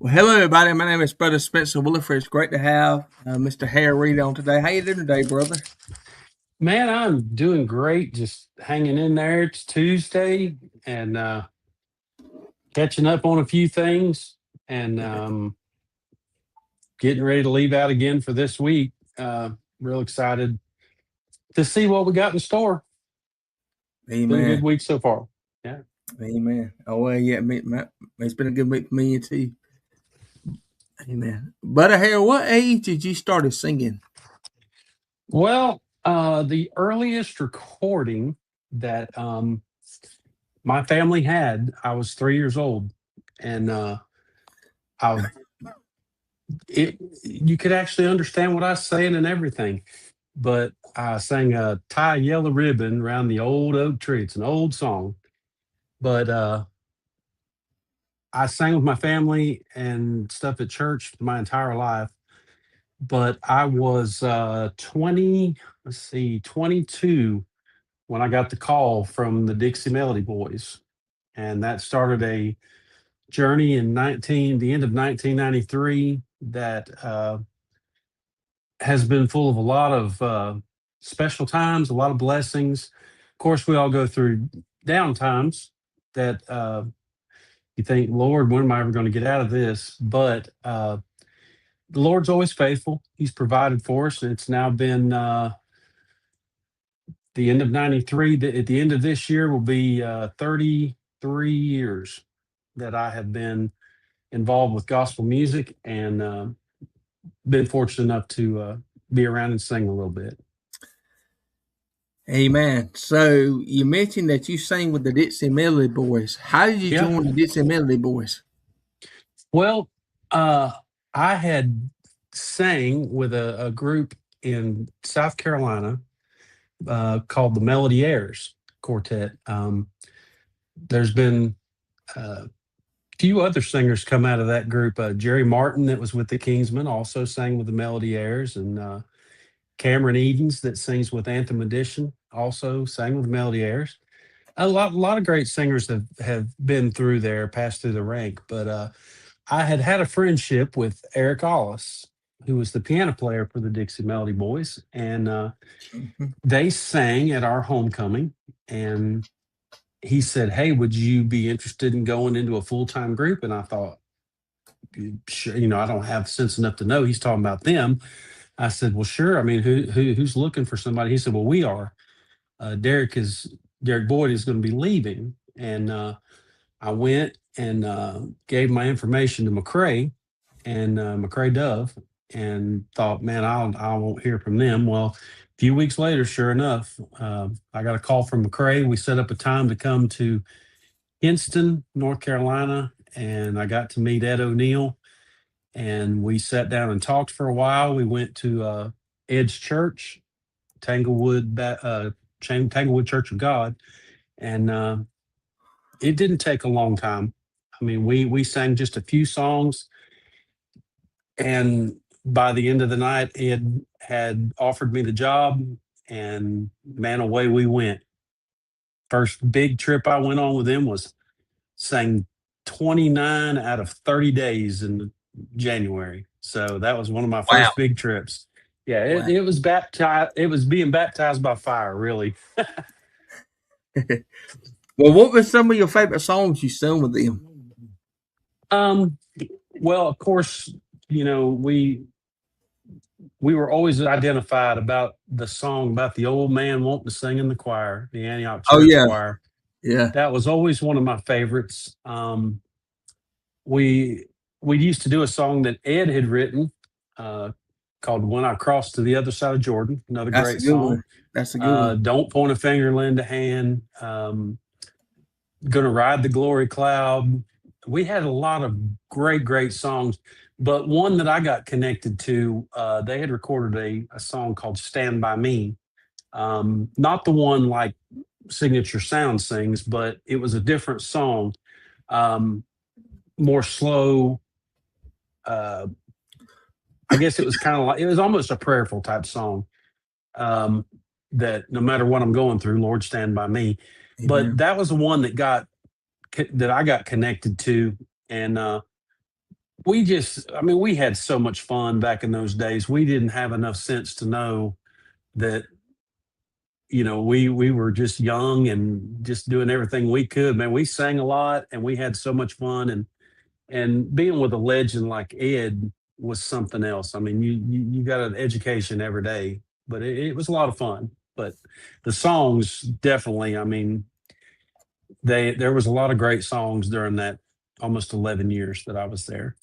Well, hello everybody. My name is Brother Spencer Williford. It's great to have Mr. Harry Reed on today. How you doing today, brother? Man, I'm doing great. Just hanging in there. It's Tuesday and catching up on a few things and getting ready to leave out again for this week. Real excited to see what we got in store. Been a good Amen. week so far. Yeah. Amen. Oh well, yeah. It's been a good week for me too. Amen. Brother Harry, what age did you started singing? Well, the earliest recording that my family had, I was 3 years old, and I it you could actually understand what I was saying and everything. But I sang a tie yellow ribbon around the old oak tree. It's an old song, but I sang with my family and stuff at church my entire life. But I was 20, let's see, 22 when I got the call from the Dixie Melody Boys, and that started a journey in the end of 1993 that has been full of a lot of special times, a lot of blessings. Of course, we all go through down times that you think, Lord, when am I ever going to get out of this? But the Lord's always faithful. He's provided for us. It's now been the end of 93. At the end of this year will be 33 years that I have been involved with gospel music and been fortunate enough to be around and sing a little bit. Amen. So you mentioned that you sang with the Dixie Melody Boys. How did you Yeah. join the Dixie Melody Boys? Well, uh, I had sang with a group in South Carolina called the Melody Airs Quartet. There's been a few other singers come out of that group. Jerry Martin, that was with the Kingsmen, also sang with the Melody Airs, and Cameron Edens, that sings with Anthem Edition, also sang with Melody Airs. A lot of great singers have been through there, passed through the rank, but I had a friendship with Eric Ollis, who was the piano player for the Dixie Melody Boys, and Mhm. they sang at our homecoming. And he said, "Hey, would you be interested in going into a full time group?" And I thought, sure, I don't have sense enough to know he's talking about them. I said, "Well, sure. I mean, who's looking for somebody?" He said, "Well, we are. Derek Boyd is going to be leaving," and I went and gave my information to McCrae and McCrae Dove, and thought, man, I won't hear from them. Well, a few weeks later, sure enough, I got a call from McCrae. We set up a time to come to Kinston, North Carolina, and I got to meet Ed O'Neill, and we sat down and talked for a while. We went to Ed's church, Tanglewood, Tanglewood Church of God, and it didn't take a long time. I mean, we sang just a few songs, and by the end of the night, Ed had offered me the job, and man, away we went. First big trip I went on with him was sang 29 out of 30 days in Januari. So that was one of my Wow. first big trips. Yeah, it, Wow. it was baptized. It was being baptized by fire, really. Well, what were some of your favorite songs you sung with them? Um, well, of course, you know, we were always identified about the song about the old man wanting to sing in the choir, the Antioch Oh Church yeah, choir. yeah. That was always one of my favorites. We we used to do a song that Ed had written uh, called "When I Cross to the Other Side of Jordan." Another That's a great good song. one. That's a good one. Don't point a finger, lend a hand. Gonna ride the glory cloud. We had a lot of great songs, but one that I got connected to, they had recorded a song called "Stand by Me." Not the one like Signature Sound sings, but it was a different song, um, more slow. Uh, I guess it was kind of like it was almost a prayerful type song. Um, that no matter what I'm going through, Lord, stand by me. But Amen. that was the one that I got connected to, and I mean, we had so much fun back in those days. We didn't have enough sense to know that, we were just young and just doing everything we could. Man, we sang a lot and we had so much fun, and being with a legend like Ed was something else. I mean, you got an education every day, but it was a lot of fun. But the songs definitely, I mean, there was a lot of great songs during that almost 11 years that I was there.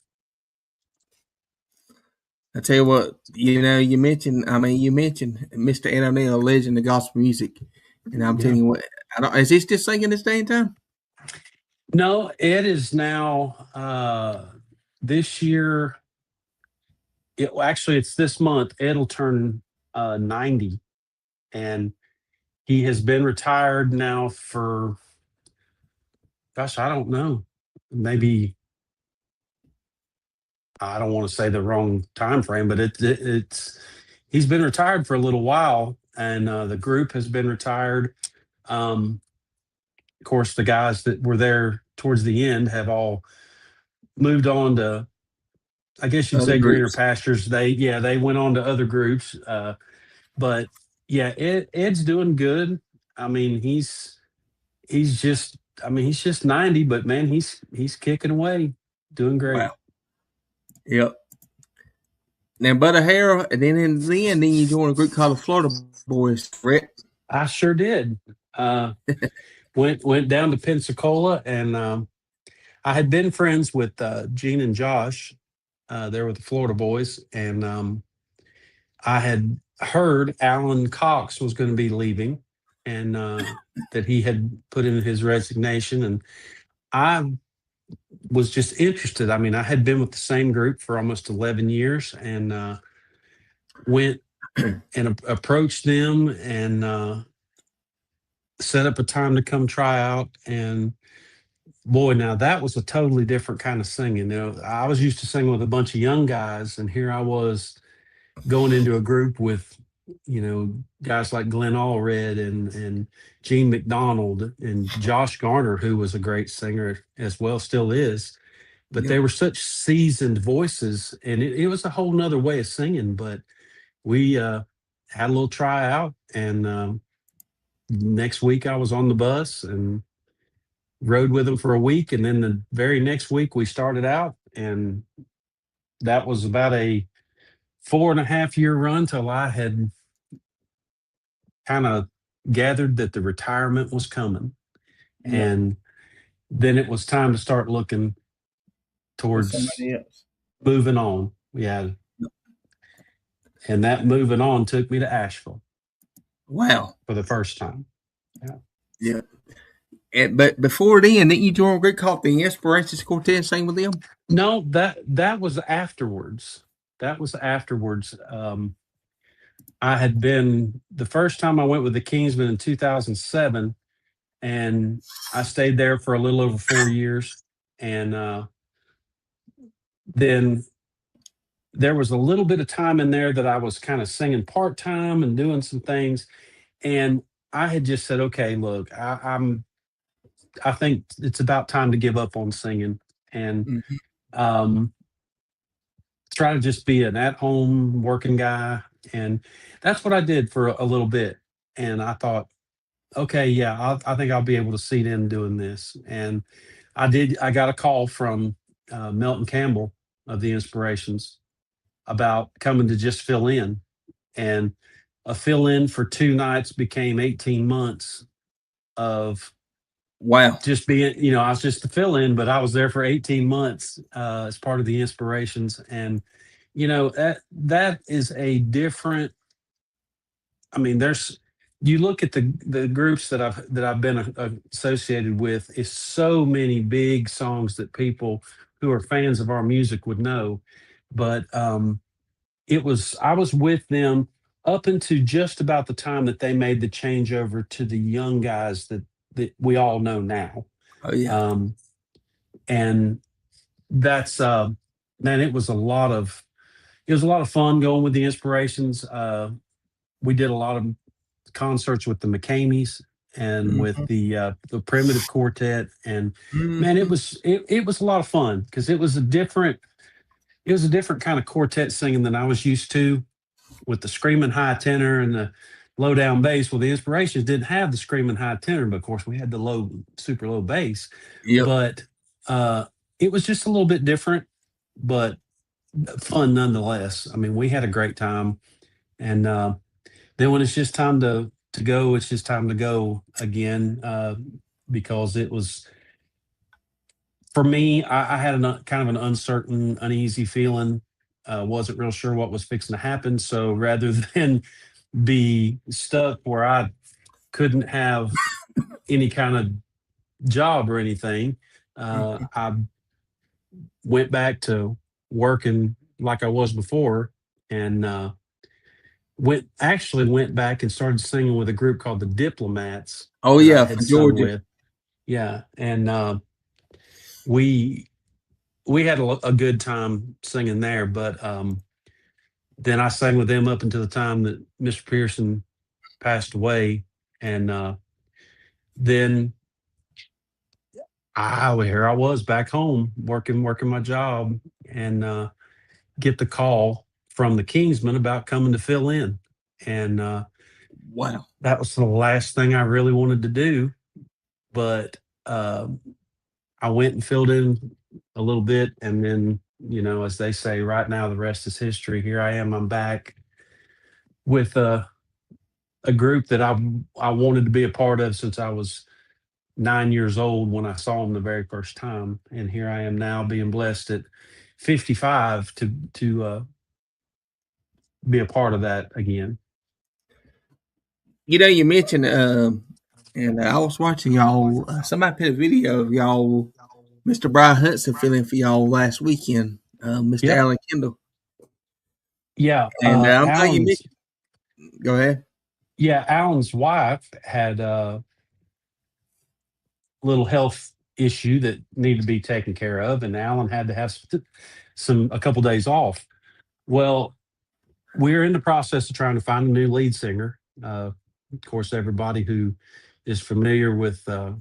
I tell you what, you mentioned Mr. Antonio, a legend of gospel music, and I'm Yeah. telling you what, is he still singing this day and time? No, Ed is now this year. Actually, it's this month. Ed'll turn 90, and he has been retired now for, gosh, I don't know, maybe, I don't want to say the wrong time frame, but it's he's been retired for a little while, and the group has been retired. Um, of course, the guys that were there towards the end have all moved on to, I guess you'd Other say, greener groups. pastures. They went on to other groups, but yeah, Ed's doing good. I mean, he's just, I mean, he's just 90, but man, he's kicking away, doing great. Wow. Yep. Now, Butter Harold, and then in the end, then you joined a group called the Florida Boys, correct? I sure did. Uh, went down to Pensacola, and I had been friends with Gene and Josh. There with the Florida Boys, and I had heard Alan Cox was going to be leaving, and that he had put in his resignation, and I was just interested. I mean, I had been with the same group for almost 11 years, and went and approached them, and set up a time to come try out. And boy, now that was a totally different kind of singing. I was used to singing with a bunch of young guys, and here I was going into a group with, guys like Glenn Allred and Gene McDonald and Josh Garner, who was a great singer as well, still is. But Yep. they were such seasoned voices, and it was a whole nother way of singing. But we had a little tryout, and next week I was on the bus and rode with them for a week, and then the very next week we started out, and that was about a 4.5 year run till I had kind of gathered that the retirement was coming. Yep. And then it was time to start looking For towards somebody else. moving on. Yeah. And that moving on took me to Asheville Wow. for the first time. Yeah. Yeah. But before then, didn't you join a group called the Inspirations Quartet and sing with them? No, that was afterwards. That was afterwards. I had been the first time I went with the Kingsmen in 2007, and I stayed there for a little over 4 years. And then there was a little bit of time in there that I was kind of singing part time and doing some things. And I had just said, okay, look, I think it's about time to give up on singing, and Mhm. um, try to just be an at home working guy. And that's what I did for a little bit. And I thought, okay, yeah, I think I'll be able to seat in doing this. And I did. I got a call from Melton Campbell of the Inspirations about coming to just fill in, and a fill in for 2 nights became 18 months of Wow. just being. I was just the fill in, but I was there for 18 months as part of the Inspirations, and that is a different. I mean, you look at the groups that I've been associated with, is so many big songs that people who are fans of our music would know. But I was with them up into just about the time that they made the changeover to the young guys that we all know now. Oh yeah. Um, and that's man, it was a lot of fun going with the Inspirations. We did a lot of concerts with the McCameys and with Mhm. the Primitive Quartet, and man, Mhm. it was a lot of fun because it was a different. it was a different kind of quartet singing than I was used to, with the screaming high tenor and the low down bass. Well, the Inspirations didn't have the screaming high tenor, but of course we had the low, super low bass. Yep. But uh, it was just a little bit different, but fun nonetheless. I mean, we had a great time, and then when it's just time to go, it's just time to go again, because it was, for me. I had kind of an uncertain, uneasy feeling. Wasn't real sure what was fixing to happen. So rather than be stuck where I couldn't have any kind of job or anything, I went back to working like I was before, and went back and started singing with a group called the Diplomats Oh that I yeah, had for sung Georgia. with. Yeah, and we we had a good time singing there. But then I sang with them up until the time that Mr. Pearson passed away, and then here I was back home working my job, and get the call from the Kingsmen about coming to fill in, and Wow. that was the last thing I really wanted to do. But I went and filled in a little bit, and then, as they say, right now the rest is history. Here I am. I'm back with a group that I wanted to be a part of since I was 9 years old when I saw them the very first time, and here I am now being blessed at 55 to be a part of that again. You mentioned, and I was watching y'all. Somebody put a video of y'all, Mr. Brian Hudson filling for y'all last weekend, Mr. Yep. Alan Kendall, Yeah. and I'm glad you mentioned. Go ahead. Alan's wife had a little health issue that needed to be taken care of, and Alan had to have a couple days off. Well, we're in the process of trying to find a new lead singer. Of course, everybody who is familiar with the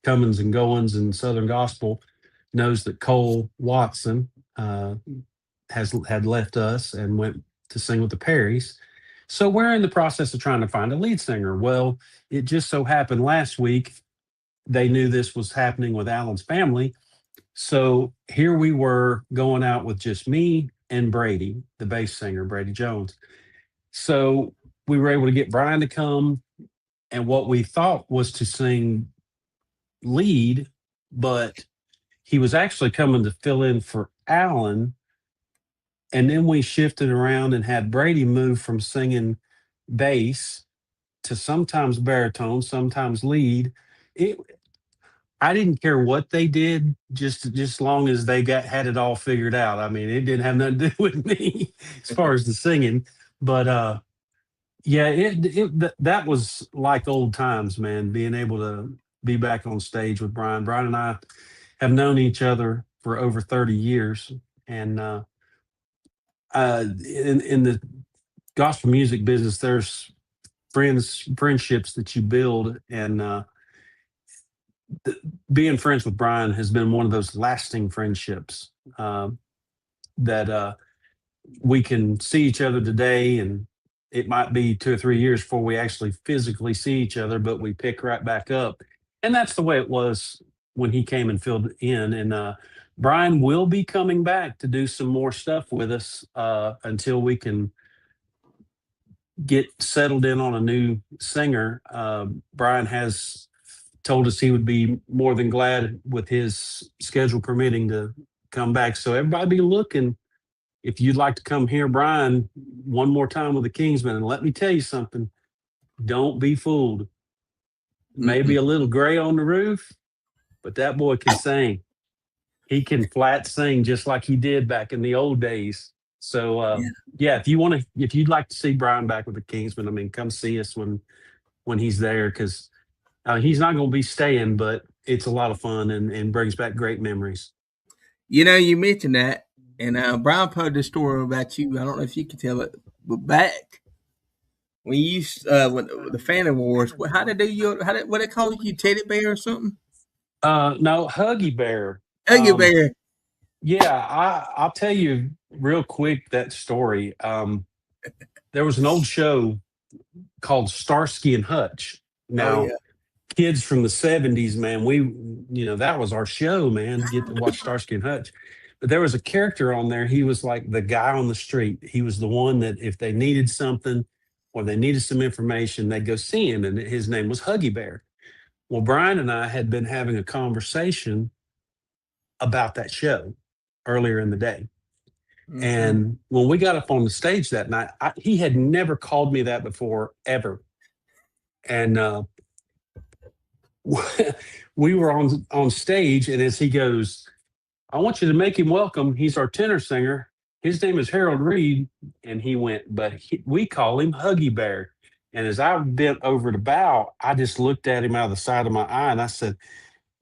comings and goings in Southern Gospel knows that Cole Watson had left us and went to sing with the Perrys. So we're in the process of trying to find a lead singer. Well, it just so happened last week they knew this was happening with Alan's family. So here we were going out with just me and Brady, the bass singer, Brady Jones. So we were able to get Brian to come, and what we thought was to sing lead, but he was actually coming to fill in for Alan. And then we shifted around and had Brady move from singing bass to sometimes baritone, sometimes lead. It, I didn't care what they did, just as long as they had it all figured out. I mean, it didn't have nothing to do with me as far as the singing. But yeah, that was like old times, man. Being able to be back on stage with Brian. Brian and I have known each other for over 30 years, and in the gospel music business, there's friendships that you build, and being friends with Brian has been one of those lasting friendships, that we can see each other today, and it might be 2 or 3 years before we actually physically see each other, but we pick right back up. And that's the way it was when he came and filled in. And Brian will be coming back to do some more stuff with us until we can get settled in on a new singer. Brian has told us he would be more than glad, with his schedule permitting, to come back. So everybody be looking, if you'd like to come hear Brian one more time with the Kingsmen. And let me tell you something, don't be fooled. Maybe Mm-mm. a little gray on the roof, but that boy can sing. He can flat sing just like he did back in the old days. So Yeah. yeah, if you'd like to see Brian back with the Kingsmen, I mean, come see us when he's there, because he's not going to be staying, but it's a lot of fun, and brings back great memories. You mentioned that, and Brian told this story about you. I don't know if you can tell it, but back when you when the Phantom Wars, how did they you? How did what they call you, Teddy Bear or something? No, Huggy Bear. Huggy Bear. Yeah, I'll tell you real quick that story. There was an old show called Starsky and Hutch. Oh Now, yeah. kids from the 70s, man, that was our show, man, to get to watch Starsky and Hutch. But there was a character on there. He was like the guy on the street. He was the one that if they needed something or they needed some information, they'd go see him. And his name was Huggy Bear. Well, Brian and I had been having a conversation about that show earlier in the day. Mm-hmm. And when we got up on the stage that night, he had never called me that before, ever. And we were on stage, and as he goes, "I want you to make him welcome. He's our tenor singer. His name is Harold Reed." And he went, "But we call him Huggy Bear." And as I bent over to bow, I just looked at him out of the side of my eye, and I said,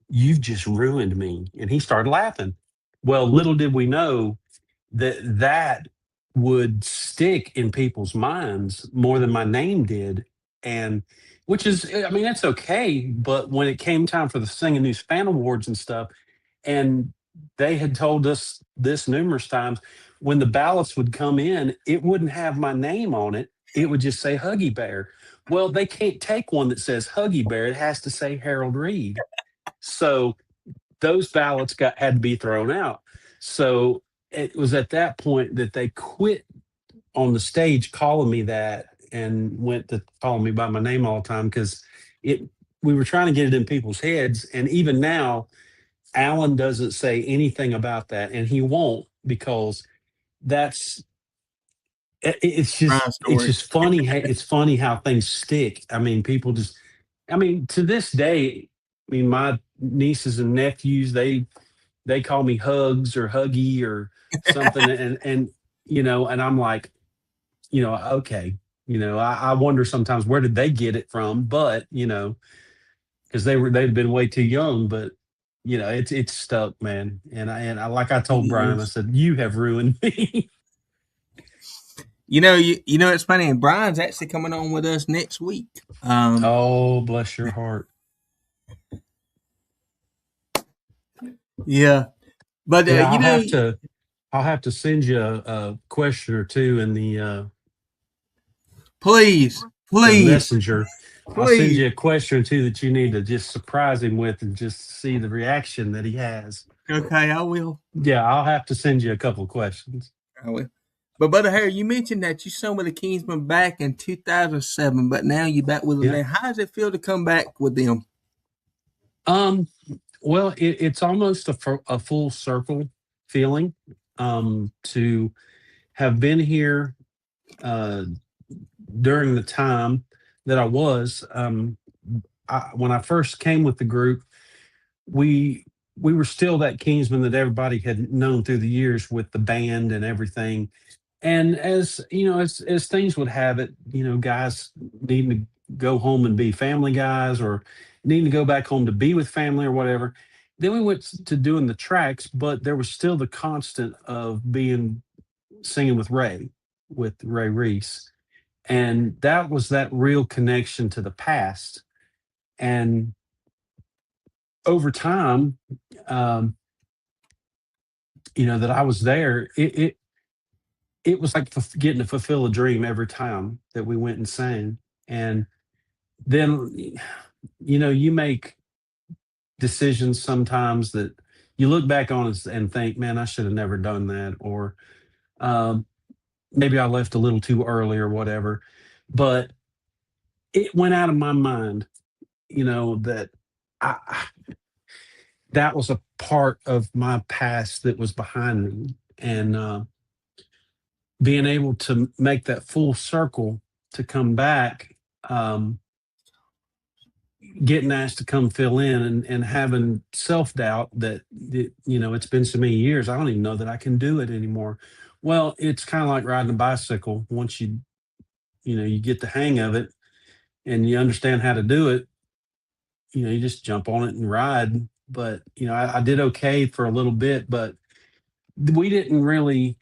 "You've just ruined me." And he started laughing. Well, little did we know that would stick in people's minds more than my name did. And which is, I mean, that's okay. But when it came time for the Singing News Fan Awards and stuff, and they had told us this numerous times, when the ballots would come in, it wouldn't have my name on it. It would just say Huggy Bear. Well, they can't take one that says Huggy Bear. It has to say Harold Reed. So those ballots had to be thrown out. So it was at that point that they quit on the stage calling me that and went to calling me by my name all the time because it we were trying to get it in people's heads. And even now, Alan doesn't say anything about that, and he won't because that's Brian it's story. just funny. It's funny how things stick. I mean, people just. I mean, to this day, I mean, my nieces and nephews they call me Hugs or Huggy or something, and and I'm like, okay, I wonder sometimes where did they get it from, but because they'd been way too young, but it's stuck, man, and I like I told Brian, I Yes. said you have ruined me. You know it's funny. And Brian's actually coming on with us next week. Oh, bless your heart. Yeah, but Yeah, I'll have to send you a question or two in please, the please, messenger. I'll send please. you a question or two that you need to just surprise him with and just see the reaction that he has. Okay, I will. Yeah, I'll have to send you a couple of questions. I will. But Brother Harry, you mentioned that you signed with the Kingsmen back in 2007, but now you're back with them. Yeah. Now, how does it feel to come back with them? Um. Well, it's almost a full circle feeling. To have been here uh, during the time that I was. When I first came with the group, we we were still that Kingsman that everybody had known through the years with the band and everything. And as as things would have it, guys needing to go home and be family guys or needing to go back home to be with family or whatever. Then we went to doing the tracks, but there was still the constant of being singing with Ray Reese. And that was that real connection to the past. And over time, um, that I was there, it was like getting to fulfill a dream every time that we went and sang. And then, you make decisions sometimes that you look back on and think, man, I should have never done that. Or um, maybe I left a little too early or whatever. But it went out of my mind, that I, that was a part of my past that was behind me. And being able to make that full circle to come back, um, getting asked to come fill in and having self doubt that, it's been so many years, I don't even know that I can do it anymore. Well, it's kind of like riding a bicycle. Once you get the hang of it and you understand how to do it, you just jump on it and ride. But, I did okay for a little bit, but we didn't really,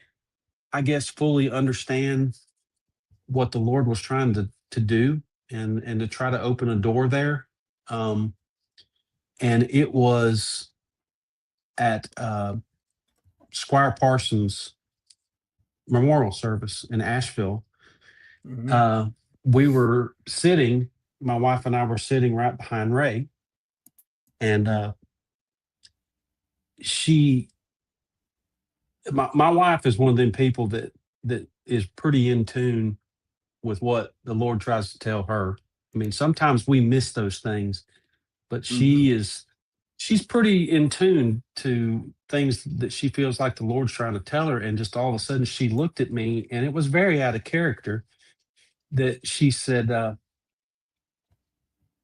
I guess, fully understand what the Lord was trying to do and to try to open a door there. Um, and it was at Squire Parsons memorial service in Asheville. Mm-hmm. Uh, we were sitting, my wife and I were sitting right behind Ray, and she, my wife is one of them people that is pretty in tune with what the Lord tries to tell her. I mean, sometimes we miss those things, but Mm-hmm. she's pretty in tune to things that she feels like the Lord's trying to tell her. And just all of a sudden, she looked at me, and it was very out of character that she said,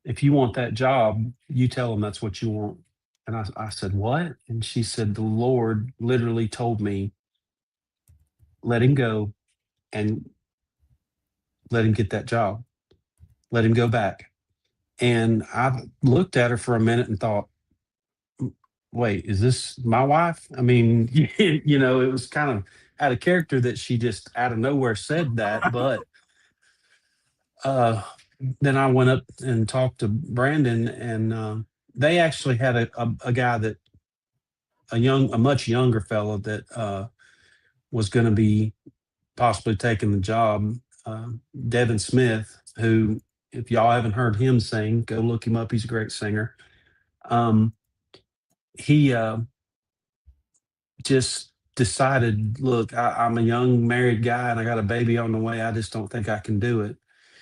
"If you want that job, you tell them that's what you want." And I said, "What?" And she said, "The Lord literally told me, let him go and let him get that job, let him go back." And I looked at her for a minute and thought, wait, is this my wife? I mean, it was kind of out of character that she just out of nowhere said that. But uh, then I went up and talked to Brandon, and they actually had a guy that a much younger fellow that was going to be possibly taking the job, uh, Devin Smith, who, if y'all haven't heard him sing, go look him up. He's a great singer. Um, he just decided, look, I'm a young married guy and I got a baby on the way. I just don't think I can do it.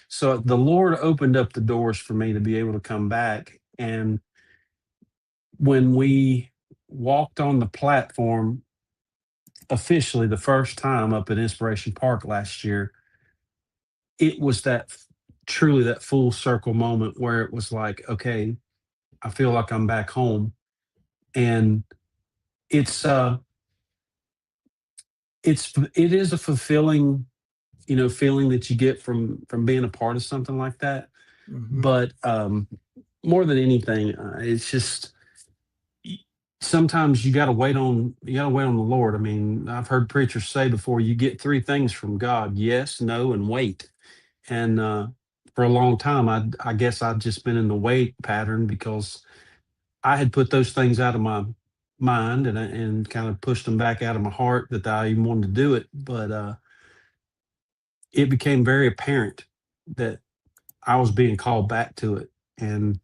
So the Lord opened up the doors for me to be able to come back. And when we walked on the platform officially the first time up at Inspiration Park last year, it was truly that full circle moment where it was like, okay, I feel like I'm back home. And it's it is a fulfilling, feeling that you get from being a part of something like that. Mm-hmm. But more than anything, it's just sometimes you got to wait on the Lord. I mean, I've heard preachers say before, you get three things from God: yes, no, and wait. And for a long time, I guess I've just been in the wait pattern because I had put those things out of my mind and kind of pushed them back out of my heart that I even wanted to do it. But it became very apparent that I was being called back to it. And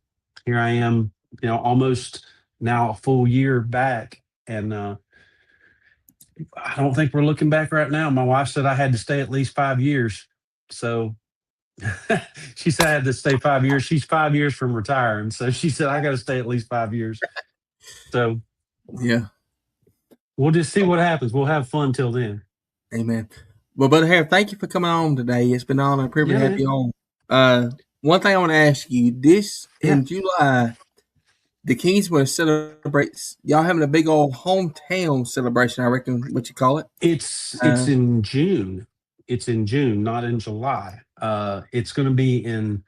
here I am, almost now a full year back. And I don't think we're looking back right now. My wife said I had to stay at least 5 years. So she said I had to stay 5 years. She's 5 years from retiring. So she said I got to stay at least 5 years. So Yeah. we'll just see what happens. We'll have fun till then. Amen. Well, Brother Harry, thank you for coming on today. It's been an honor and privilege Yeah, to have you man. on. One thing I want to ask you: this Yeah. in July, the Kingsman celebrates. Y'all having a big old hometown celebration. I reckon what you call it. It's Uh, in June. It's in June, not in July. It's going to be in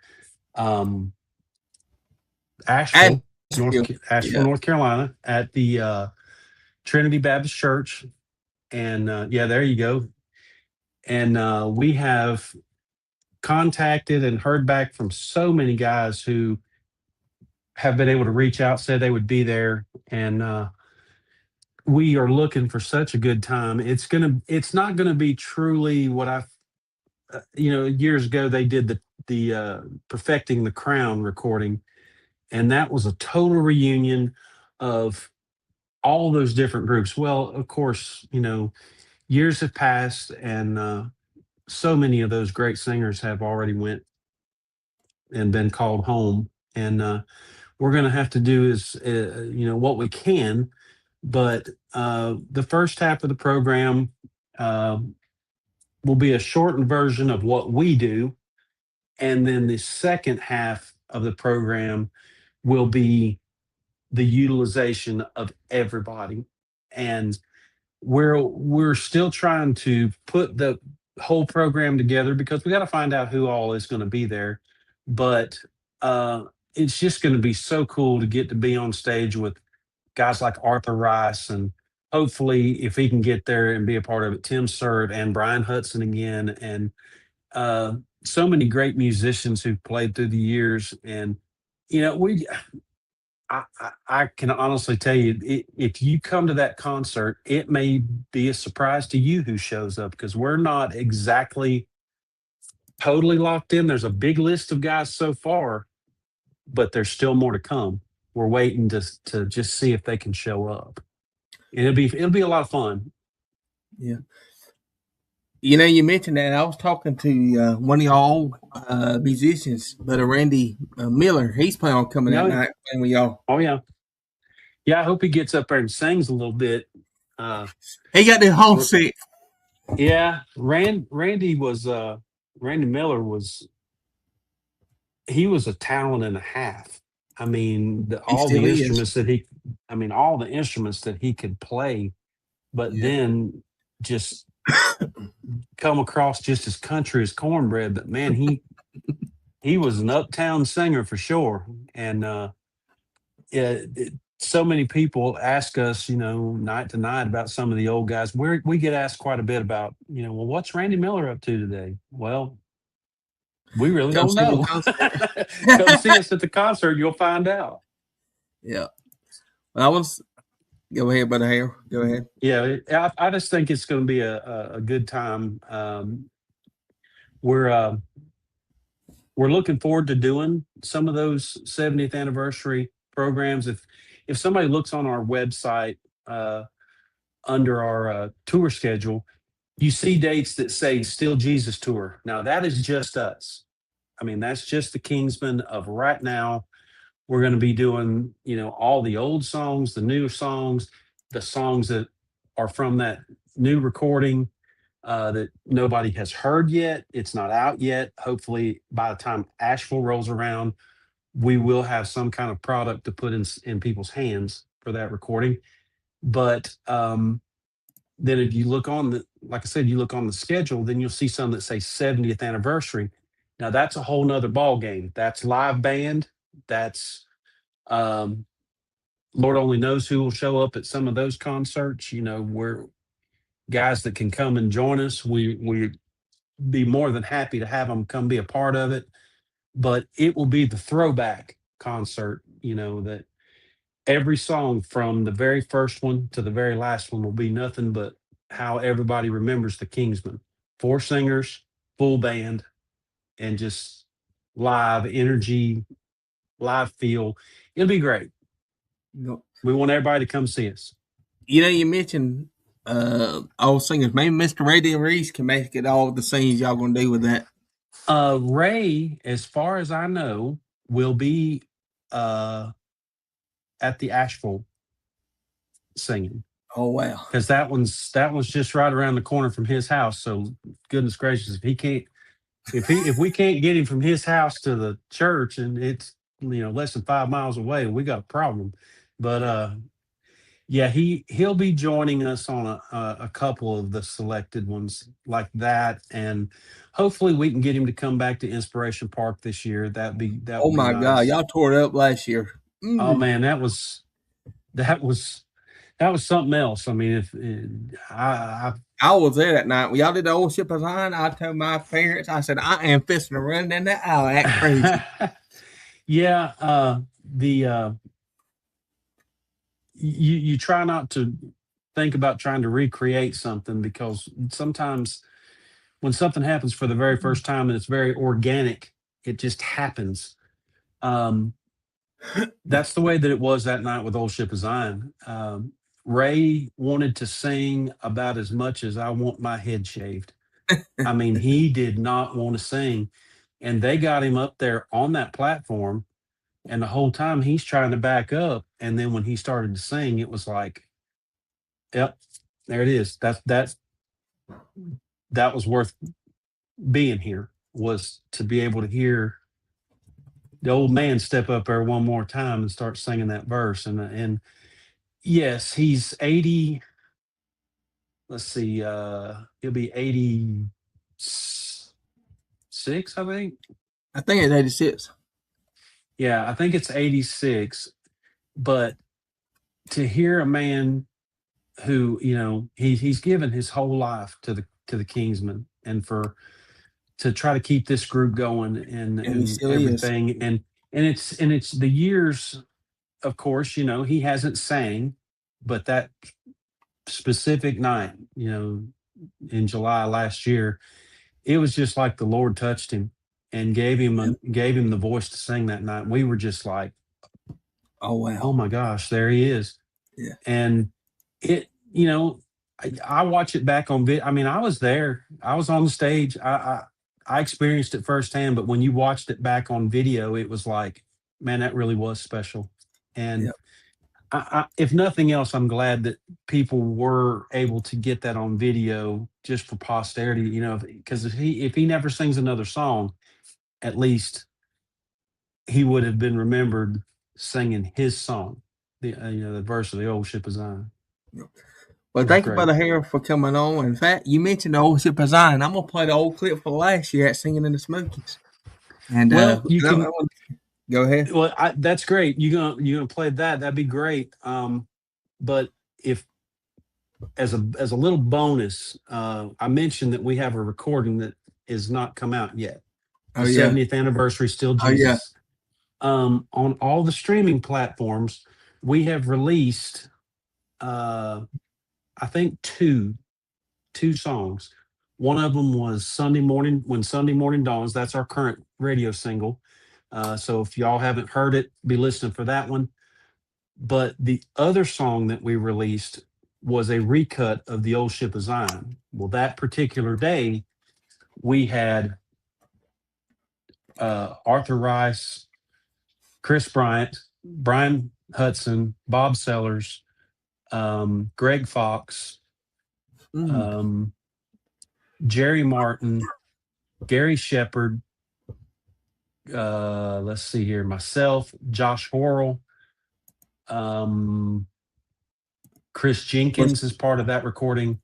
um, Asheville, Asheville. Asheville, Yeah. North Carolina, at the Trinity Baptist Church. And yeah, there you go. And we have contacted and heard back from so many guys who have been able to reach out, said they would be there, and we are looking for such a good time. It's not gonna be truly what years ago they did the perfecting the crown recording, and that was a total reunion of all those different groups. Well, of course, years have passed, and so many of those great singers have already went and been called home. And we're going to have to do is what we can. But the first half of the program uh, will be a shortened version of what we do, and then the second half of the program will be the utilization of everybody. And we're still trying to put the whole program together because we got to find out who all is going to be there. But uh, it's just going to be so cool to get to be on stage with guys like Arthur Rice, and hopefully, if he can get there and be a part of it, Tim Surd and Brian Hudson again, and uh, so many great musicians who've played through the years. And we I can honestly tell you, if you come to that concert, it may be a surprise to you who shows up because we're not exactly totally locked in. There's a big list of guys so far, but there's still more to come. We're waiting to just see if they can show up, and it'll be a lot of fun. Yeah. You mentioned that. I was talking to one of y'all musicians, but Randy Miller. He's planning on coming that No, night playing with y'all. oh yeah, yeah. I hope he gets up there and sings a little bit. Uh, He got the r- homesick. yeah, Randy Miller was he was a talent and a half. I mean, He all still the is. instruments that he, I mean, all the instruments that he could play, but Yeah. then just come across just as country as cornbread. But man, he was an uptown singer for sure. And yeah, so many people ask us, night to night about some of the old guys. We get asked quite a bit about, well, what's Randy Miller up to today? Well, we really Come don't see him in know. concert. Come see us at the concert, you'll find out. Yeah. Well, I was. Go ahead, brother Hale. Go ahead. Yeah, I just think it's going to be a good time. We're we're looking forward to doing some of those 70th anniversary programs. If somebody looks on our website uh, under our tour schedule, you see dates that say "Still Jesus Tour." Now that is just us. I mean, that's just the Kingsmen of right now. We're going to be doing, all the old songs, the new songs, the songs that are from that new recording that nobody has heard yet. It's not out yet. Hopefully, by the time Asheville rolls around, we will have some kind of product to put in people's hands for that recording. But then if you look on like I said, you look on the schedule, then you'll see some that say 70th anniversary. Now that's a whole nother ball game. That's live band. That's um, Lord only knows who will show up at some of those concerts. We're guys that can come and join us. We be more than happy to have them come be a part of it. But it will be the throwback concert. That every song from the very first one to the very last one will be nothing but how everybody remembers the Kingsmen. Four singers, full band, and just live energy, live feel. It'll be great. You We want everybody to come see us. you mentioned old singers. Maybe Mr. Ray Reese can make it all the scenes y'all gonna do with that. Ray, as far as I know, will be uh, at the Asheville singing Oh wow. because that one's just right around the corner from his house. So goodness gracious, if we can't get him from his house to the church and it's less than 5 miles away, we got a problem. But yeah, he'll be joining us on a couple of the selected ones like that, and hopefully we can get him to come back to Inspiration Park this year. That Oh would be my God, nice. y'all tore it up last year. Oh Mm. man, that was that was something else. I mean, if I I was there that night. When y'all did the old ship design, I told my parents, I said, I am fisting to run down that aisle, act crazy. yeah, the you try not to think about trying to recreate something because sometimes when something happens for the very first time and it's very organic, it just happens. Um, that's the way that it was that night with Old Ship of Zion. Ray wanted to sing about as much as I want my head shaved. I mean, he did not want to sing. And they got him up there on that platform. And the whole time he's trying to back up. And then when he started to sing, it was like, yep, there it is. That was worth being here, was to be able to hear the old man step up there one more time and start singing that verse. And yes, he's 80. Let's see, he'll be 86, I think. I think it's 86. Yeah, I think it's 86. But to hear a man who, he's given his whole life to the Kingsmen and for to try to keep this group going and And he and still is. everything. And it's the years of course, he hasn't sang, but that specific night, in July last year, it was just like the Lord touched him and gave him the voice to sing that night. We were just like, Oh wow. oh my gosh, there he is. Yeah. And it, I watch it back on I mean, I was there. I was on the stage. I experienced it firsthand, but when you watched it back on video, it was like, man, that really was special. And Yeah. if nothing else, I'm glad that people were able to get that on video just for posterity, because if he never sings another song, at least he would have been remembered singing his song, the verse of the old ship of Zion. Well, It was thank you, great. Brother Harold, for coming on. In fact, you mentioned the old ship of Zion. I'm gonna play the old clip for last year at Singing in the Smokies. And Well, you can. go ahead. Well, that's great. You gonna play that? That'd be great. But if as a little bonus, I mentioned that we have a recording that is not come out yet. Oh The yeah. 70th anniversary, Still Oh yeah. Jesus. On all the streaming platforms, we have released, I think two songs. One of them was Sunday Morning, When Sunday Morning Dawns. That's our current radio single. So if y'all haven't heard it, be listening for that one. But the other song that we released was a recut of The Old Ship of Zion. Well, that particular day, we had Arthur Rice, Chris Bryant, Brian Hudson, Bob Sellers, Greg Fox, um, Jerry Martin, Gary Shepard, let's see here, myself, Josh Horrell, Chris Jenkins is part of that recording.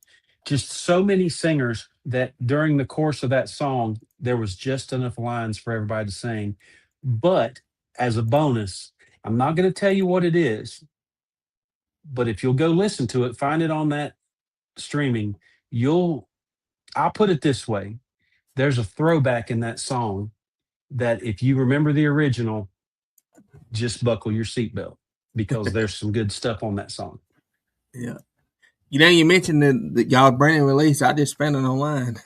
Just so many singers that during the course of that song, there was just enough lines for everybody to sing. But as a bonus, I'm not going to tell you what it is, but if you'll go listen to it, find it on that streaming, I'll put it this way. There's a throwback in that song that if you remember the original, just buckle your seatbelt because there's some good stuff on that song. Yeah. You mentioned that y'all brand new release. I just found it online.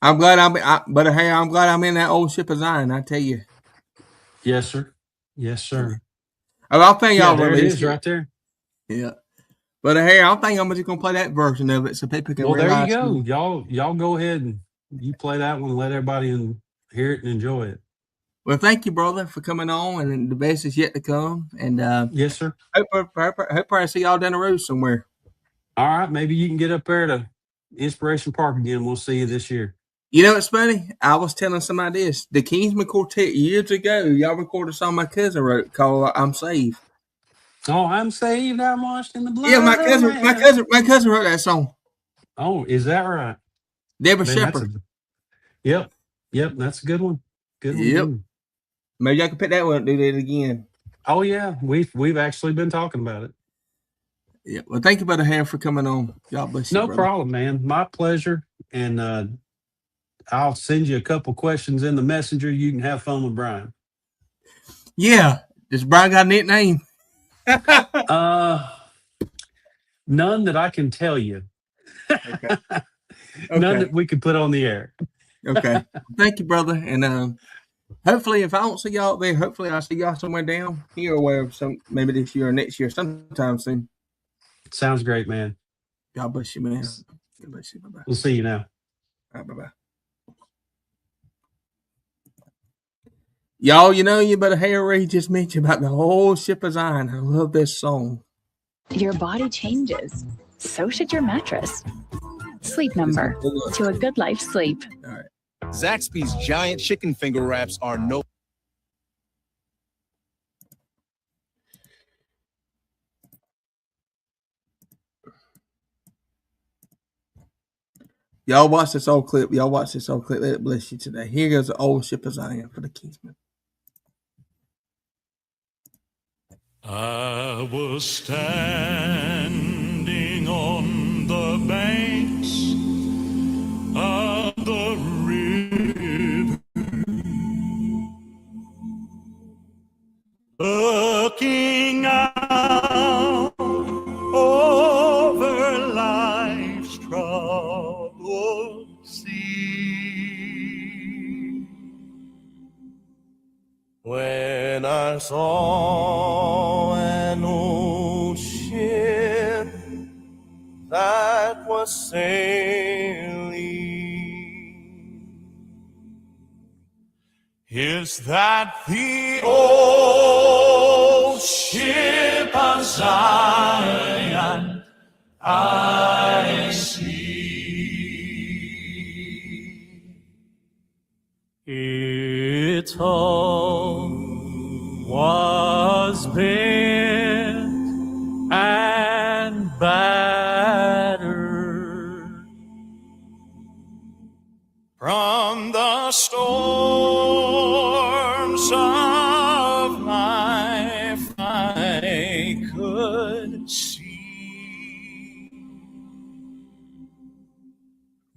I'm glad but hey, I'm glad I'm in that old ship of Zion. I tell you. Yes, sir. Yes, sir. Oh, I'll think Yeah, y'all there it release is it. right there. Yeah. But hey, I think I'm just gonna play that version of it so people can Well, there you realize. go. Y'all go ahead and you play that one. Let everybody hear it and enjoy it. Well, thank you, brother, for coming on, and the best is yet to come. And Yes, sir. hope I see y'all down the road somewhere. All right, maybe you can get up there to Inspiration Park again. We'll see you this year. You know what's funny? I was telling somebody this. The Kingsman Quartet years ago, y'all recorded a song my cousin wrote called "I'm Saved." Oh, I'm saved. I'm washed in the blood Yeah, of the Lamb. my cousin wrote that song. Oh, is that right? Deborah Man, Shepherd. Yep. That's a good one. Good Yep. one. Maybe I can pick that one up and do that again. Oh yeah, we've actually been talking about it. Yeah. Well, thank you, Brother Ham, for coming on. God bless you, No brother. problem, man. My pleasure. And I'll send you a couple questions in the messenger. You can have fun with Brian. Yeah. Does Brian got a nickname? None that I can tell you. Okay. None that we could put on the air. Okay. Thank you, brother. And hopefully, if I don't see y'all there, hopefully I'll see y'all somewhere down here or wherever, maybe this year or next year, sometime soon. Sounds great, man. God bless you, man. God bless you. Bye-bye. We'll see you now. All right, bye-bye. Y'all, you better hear Ray just mentioned about the whole ship of Zion. I love this song. Your body changes. So should your mattress. Sleep Number. To a good life sleep. All right. Zaxby's giant chicken finger wraps are no. Y'all watch this old clip. Let it bless you today. Here goes the old ship of Zion for the Kingsmen. I was standing on the banks of the river a sailing. Is that the old ship of Zion I see? Its hull was bent and battered from the storms of life I could see.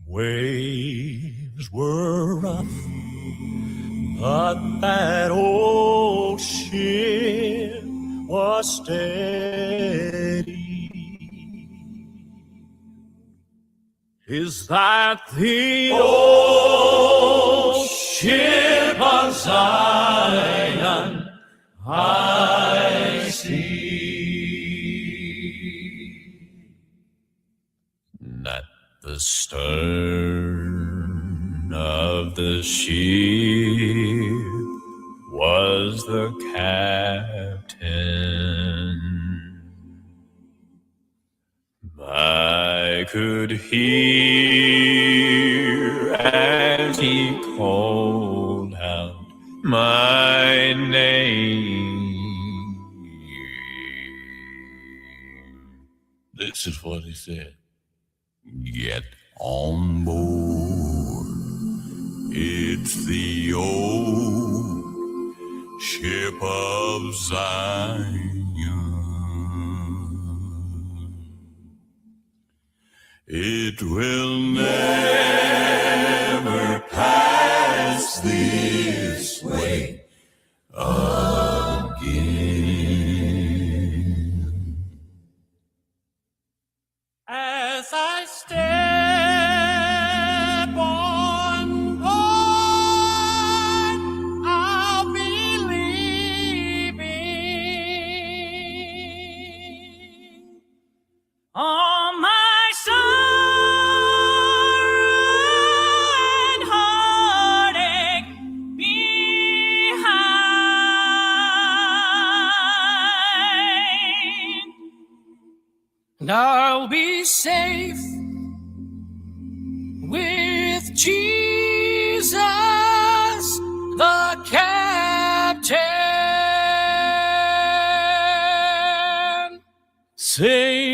Waves were rough, but that old ship was steady. Is that the old ship of Zion I see? At the stern of the ship was the captain. I could hear as he called out my name. This is what he said. Get on board. It's the old ship of Zion. It will never pass this way again. As I step on board, I'll be leaving all my sorrow and heartache behind. And I'll be safe with Jesus, the captain. Say